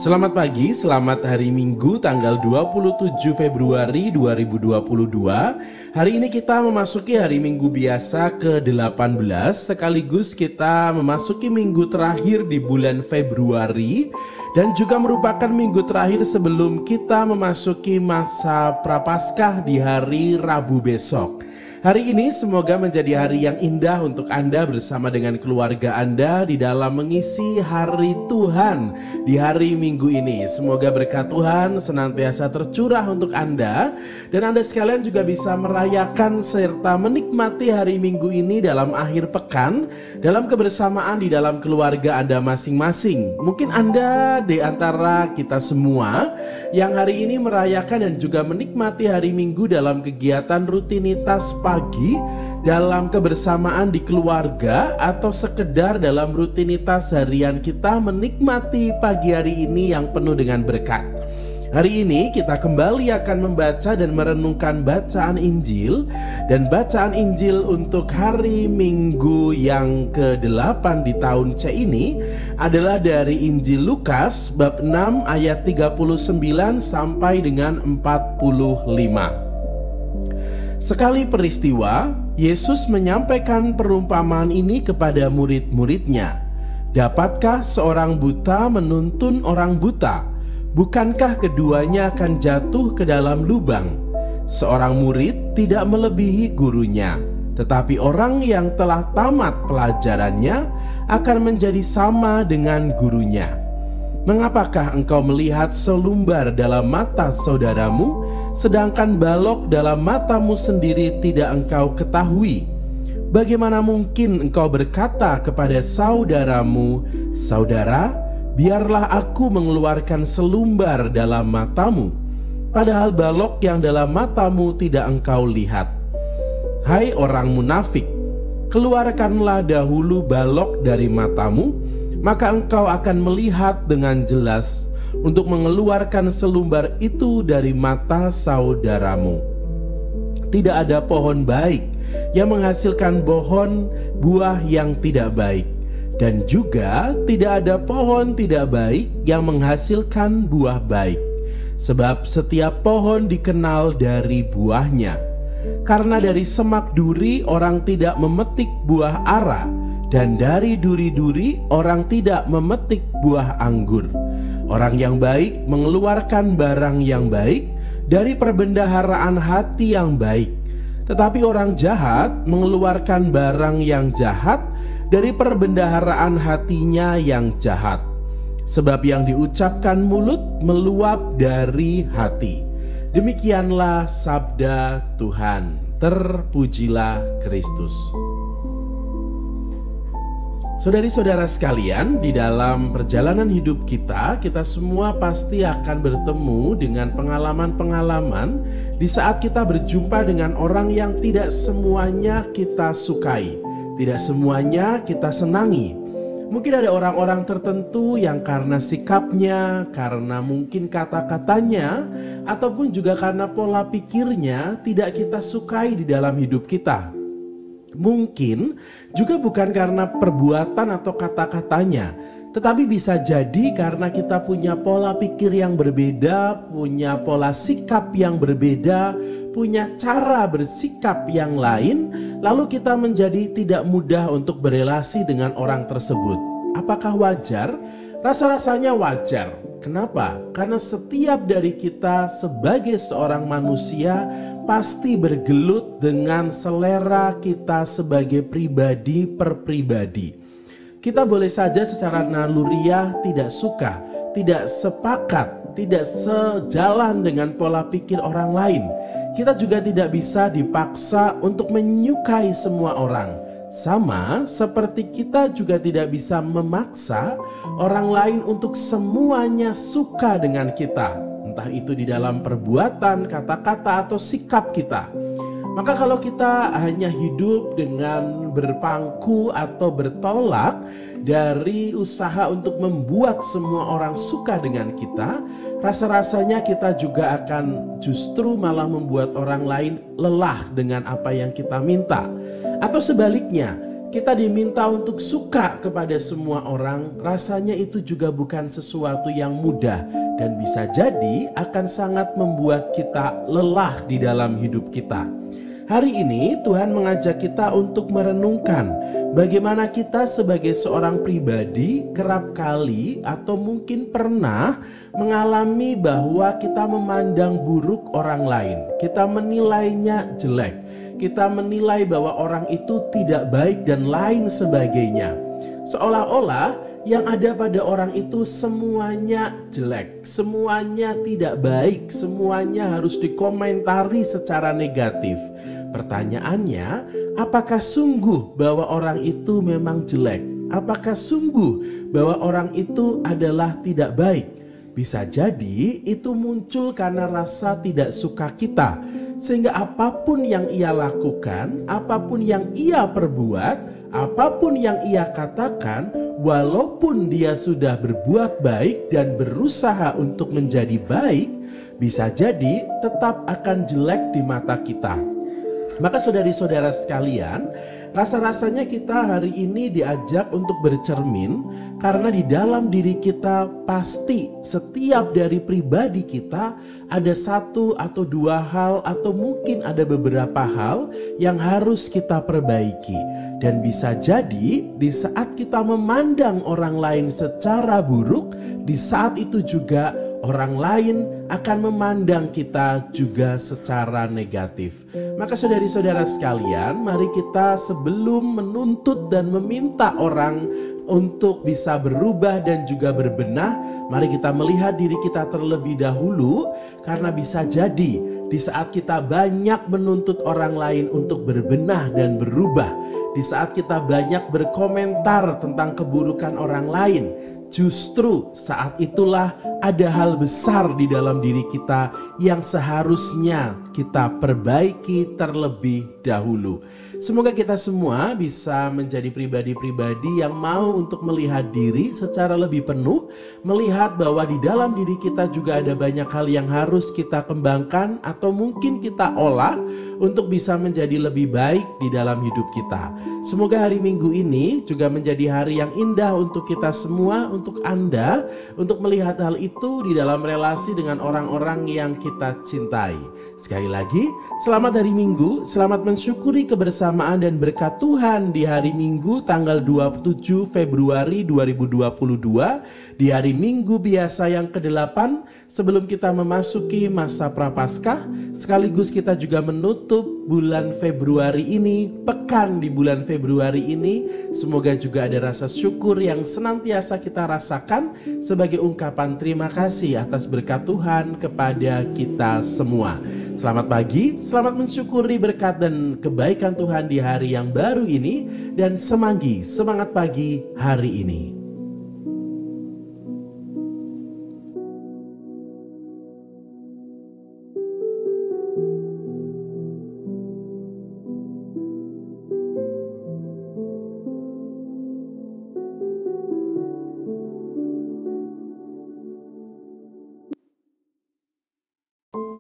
Selamat pagi, selamat hari Minggu tanggal 27 Februari 2022. Hari ini kita memasuki hari Minggu biasa ke-18, sekaligus kita memasuki minggu terakhir di bulan Februari dan juga merupakan minggu terakhir sebelum kita memasuki masa Prapaskah di hari Rabu besok. Hari ini semoga menjadi hari yang indah untuk Anda bersama dengan keluarga Anda di dalam mengisi hari Tuhan di hari Minggu ini. Semoga berkat Tuhan senantiasa tercurah untuk Anda dan Anda sekalian juga bisa merayakan serta menikmati hari Minggu ini dalam akhir pekan, dalam kebersamaan di dalam keluarga Anda masing-masing. Mungkin Anda di antara kita semua yang hari ini merayakan dan juga menikmati hari Minggu dalam kegiatan rutinitas pagi dalam kebersamaan di keluarga atau sekedar dalam rutinitas harian kita menikmati pagi hari ini yang penuh dengan berkat. Hari ini kita kembali akan membaca dan merenungkan bacaan Injil, dan bacaan Injil untuk hari Minggu yang ke-8 di tahun C ini adalah dari Injil Lukas bab 6 ayat 39 sampai dengan 45. Sekali peristiwa, Yesus menyampaikan perumpamaan ini kepada murid-muridnya. Dapatkah seorang buta menuntun orang buta? Bukankah keduanya akan jatuh ke dalam lubang? Seorang murid tidak melebihi gurunya, tetapi orang yang telah tamat pelajarannya akan menjadi sama dengan gurunya. Mengapakah engkau melihat selumbar dalam mata saudaramu, sedangkan balok dalam matamu sendiri tidak engkau ketahui? Bagaimana mungkin engkau berkata kepada saudaramu, "Saudara, biarlah aku mengeluarkan selumbar dalam matamu," padahal balok yang dalam matamu tidak engkau lihat? Hai orang munafik, keluarkanlah dahulu balok dari matamu, maka engkau akan melihat dengan jelas untuk mengeluarkan selumbar itu dari mata saudaramu. Tidak ada pohon baik yang menghasilkan pohon buah yang tidak baik, dan juga tidak ada pohon tidak baik yang menghasilkan buah baik. Sebab setiap pohon dikenal dari buahnya. Karena dari semak duri orang tidak memetik buah ara, dan dari duri-duri orang tidak memetik buah anggur. Orang yang baik mengeluarkan barang yang baik dari perbendaharaan hati yang baik, tetapi orang jahat mengeluarkan barang yang jahat dari perbendaharaan hatinya yang jahat. Sebab yang diucapkan mulut meluap dari hati. Demikianlah sabda Tuhan. Terpujilah Kristus. Saudari-saudara sekalian, di dalam perjalanan hidup kita semua pasti akan bertemu dengan pengalaman-pengalaman di saat kita berjumpa dengan orang yang tidak semuanya kita sukai, tidak semuanya kita senangi. Mungkin ada orang-orang tertentu yang karena sikapnya, karena mungkin kata-katanya, ataupun juga karena pola pikirnya tidak kita sukai di dalam hidup kita. Mungkin juga bukan karena perbuatan atau kata-katanya, tetapi bisa jadi karena kita punya pola pikir yang berbeda, punya pola sikap yang berbeda, punya cara bersikap yang lain, lalu kita menjadi tidak mudah untuk berelasi dengan orang tersebut. Apakah wajar? Rasa-rasanya wajar. Kenapa? Karena setiap dari kita sebagai seorang manusia pasti bergelut dengan selera kita sebagai pribadi per pribadi. Kita boleh saja secara naluriah tidak suka, tidak sepakat, tidak sejalan dengan pola pikir orang lain. Kita juga tidak bisa dipaksa untuk menyukai semua orang. Sama seperti kita juga tidak bisa memaksa orang lain untuk semuanya suka dengan kita, entah itu di dalam perbuatan, kata-kata, atau sikap kita. Maka kalau kita hanya hidup dengan berpangku atau bertolak dari usaha untuk membuat semua orang suka dengan kita, rasa-rasanya kita juga akan justru malah membuat orang lain lelah dengan apa yang kita minta. Atau sebaliknya, kita diminta untuk suka kepada semua orang, rasanya itu juga bukan sesuatu yang mudah dan bisa jadi akan sangat membuat kita lelah di dalam hidup kita. Hari ini Tuhan mengajak kita untuk merenungkan bagaimana kita sebagai seorang pribadi kerap kali atau mungkin pernah mengalami bahwa kita memandang buruk orang lain. Kita menilainya jelek. Kita menilai bahwa orang itu tidak baik dan lain sebagainya. Seolah-olah yang ada pada orang itu semuanya jelek, semuanya tidak baik, semuanya harus dikomentari secara negatif. Pertanyaannya, apakah sungguh bahwa orang itu memang jelek? Apakah sungguh bahwa orang itu adalah tidak baik? Bisa jadi itu muncul karena rasa tidak suka kita, sehingga apapun yang ia lakukan, apapun yang ia perbuat, apapun yang ia katakan, walaupun dia sudah berbuat baik dan berusaha untuk menjadi baik, bisa jadi tetap akan jelek di mata kita. Maka saudari-saudara sekalian, rasa-rasanya kita hari ini diajak untuk bercermin, karena di dalam diri kita pasti setiap dari pribadi kita ada satu atau dua hal atau mungkin ada beberapa hal yang harus kita perbaiki. Dan bisa jadi di saat kita memandang orang lain secara buruk, di saat itu juga orang lain akan memandang kita juga secara negatif. Maka saudari-saudara sekalian, mari kita sebelum menuntut dan meminta orang untuk bisa berubah dan juga berbenah, mari kita melihat diri kita terlebih dahulu, karena bisa jadi di saat kita banyak menuntut orang lain untuk berbenah dan berubah, di saat kita banyak berkomentar tentang keburukan orang lain, justru saat itulah ada hal besar di dalam diri kita yang seharusnya kita perbaiki terlebih dahulu. Semoga kita semua bisa menjadi pribadi-pribadi yang mau untuk melihat diri secara lebih penuh, melihat bahwa di dalam diri kita juga ada banyak hal yang harus kita kembangkan atau mungkin kita olah untuk bisa menjadi lebih baik di dalam hidup kita. Semoga hari Minggu ini juga menjadi hari yang indah untuk kita semua, untuk Anda, untuk melihat hal itu di dalam relasi dengan orang-orang yang kita cintai. Sekali lagi, selamat hari Minggu, selamat mensyukuri kebersamaan dan berkat Tuhan di hari Minggu tanggal 27 Februari 2022, di hari Minggu biasa yang ke-8 sebelum kita memasuki masa Prapaskah, sekaligus kita juga menutup bulan Februari ini, pekan di bulan Februari ini. Semoga juga ada rasa syukur yang senantiasa kita rasakan sebagai ungkapan terima kasih atas berkat Tuhan kepada kita semua. Selamat pagi, selamat mensyukuri berkat dan kebaikan Tuhan di hari yang baru ini, dan semanggi, semangat pagi hari ini.